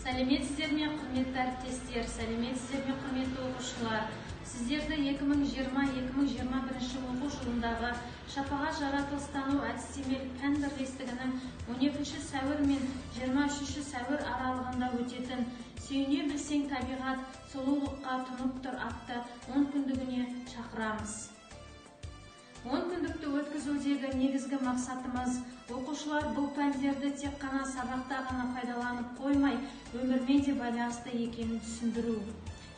Сәлеметсіздер ме, құрметті әріптестер, сәлеметсіздер ме, құрметті оқушылар. Сіздерді 2020-2021 оқу жылындағы Шапағат жаратылыстану әдістемелік пән бірлестігінің 12 сәуір мен 23 сәуір аралығында өтетін "Сүйіне білсең табиғат, сұлулыққа тұнып тұр" атты 10 күндігіне шақырамыз. 10 күндікті өткізудегі негізгі мақсатымыз оқушылар бұл пәндерді тек қана сабақта ғана пайдаланып қоймай, өмірмен де байланысты екенін түсіндіру.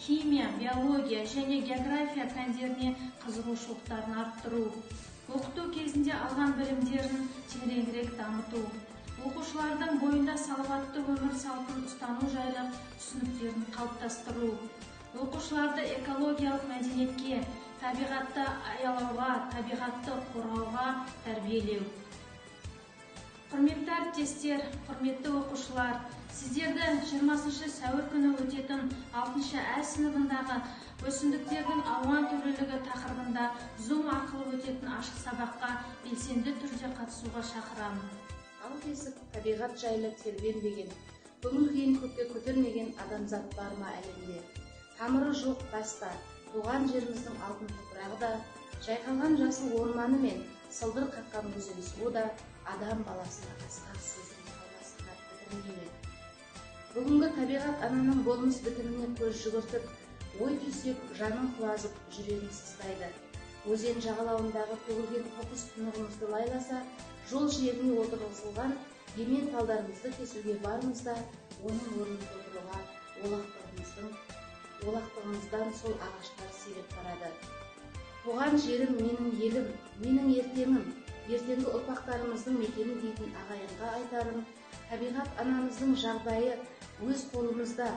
Химия, биология және география пәндеріне қызығушылықтарын арттыру. Оқыту кезінде алған білімдерін тереңірек дамыту. Оқушылардың бойында салауатты өмір салтын ұстану жайлы түсініктерін қалыптастыру. Оқушыларды экологиялық мәдениетке, табиғатты аялауға, табиғатты қорғауға тәрбиелеу. Құрметті әріптестер, құрметті оқушылар, сіздерді 20 сәуір күні өтетін 6 Ә сыныбындағы өсімдіктердің алуан түрлілігі тақырыбында Zoom арқылы өтетін ашық сабаққа белсенді түрде қатысуға шақырамын. Ал бесік табиғат жайлы тербенбеген, көңіл-күйін көкке көтермеген адамзат бар ма әлемде? Тамыры жоқ таста, туған жеріміздің алтын топырағы да, жайқалған жасыл орманы мен сылдыр қаққан өзен суы да адам баласына асқақ сезім қаласына бітірмейді. Бүгінгі табиғат ананың болмыс бітіміне көз жүгіртіп, ой түйсек жаның құлазып, жүрегің сыздайды. Өзен жағалауындағы төгілген қоқыс тұнығымызды лайласа, жол жиегіне отырғызылған емен талдарымызды кесуге бармыз да, оның орнын толтыруға олақтығымыздан сол ағаштар сиреп барады. Туған жерім менің елім, менің ертеңім, ертеңгі ұрпақтарымыздың мекені дейтін ағайынға айтарым, табиғат анамыздың жағдайы өз қолымызда,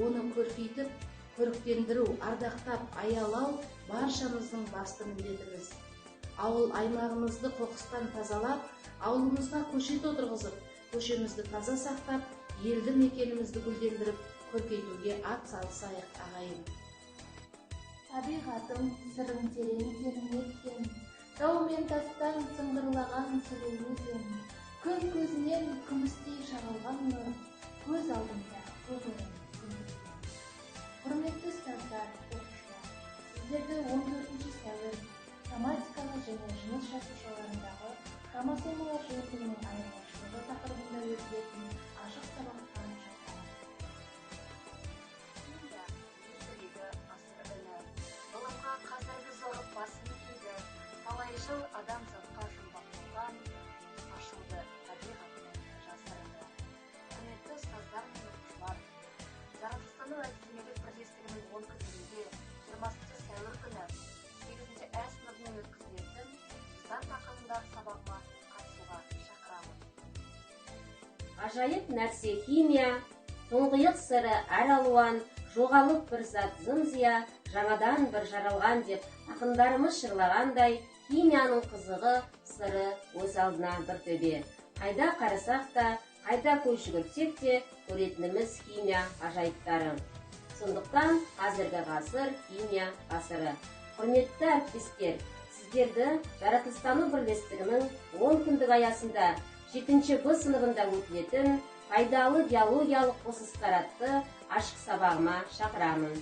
оны көркейтіп, көріктендіру, ардақтап, аялау баршамыздың басты міндетіміз. Ауыл аймағымызды қоқыстан тазалап, ауылымызға көшет отырғызып, көшемізді таза сақтап, елді мекенімізді гүлдендіріп, көркейтуге ат салысайық ағайын. Табиғатым сырың терең терметкен, тау мен тастан сыңғырлаған сұлу өзен, күн көзінен күмістей шағылған нұр, көз алдымда көңілім күндіз. Құрметті ұстаздар, оқушылар, сіздерді 14 сәуір грамматикалық және жұмыс жасушаларындағы хромосомалар жиынтығының айырмашылығы тақырыбында өтілетін ашық сабаққа шақырамын. Ғылымға қазіргі зорлық басын киді, талай жыл адамзатқа жұмбақ болған, ашылды табиғаттың жасырыны. Құрметті ұстаздар мен оқушылар, жаратылыстану әдістемелік бірлестігінің 10 күндігінде 20 сәуір күні 8 Ә сыныбымен өткізілетін "Жыздар" тақырыбындағы сабаққа қатысуға шақырамын. Ажайып нәрсе химия, тұңғиық сыры әр алуан, жоғалып бір зат зым-зия, жаңадан бір жаралған деп ақындарымыз жырлағандай, химияның қызығы, сыры өз алдына бір төбе. Қайда қарасақ та, қайда көз жүгіртсек те, көретініміз химия ажайыптары. Сондықтан қазіргі ғасыр химия ғасыры. Құрметті әріптестер, сіздерді жаратылыстану бірлестігінің 10 күндік аясында 7 Б сыныбында өтілетін пайдалы биологиялық қосылыстар атты ашық сабағыма шақырамын.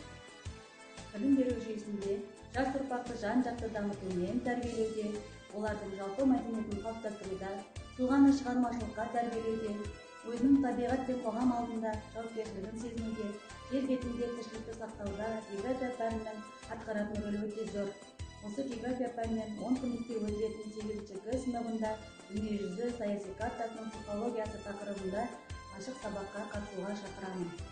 Білім беру жүйесінде жас ұрпақты жан-жақты дамытумен тәрбиелеуде, олардың жалпы мәдениетін қалыптастыруда, тұлғаны шығармашылыққа тәрбиелеуде, өзінің табиғат пен қоғам алдында жауапкершілігін сезінуде, жер бетінде тіршілікті сақтауда география пәнінің атқаратын рөлі өте зор. Осы география пәнінен 10 күндікте өтілетін 8 Г сыныбында дүниежүзі саяси картасының психологиясы тақырыбында ашық сабаққа қатысуға шақырамын.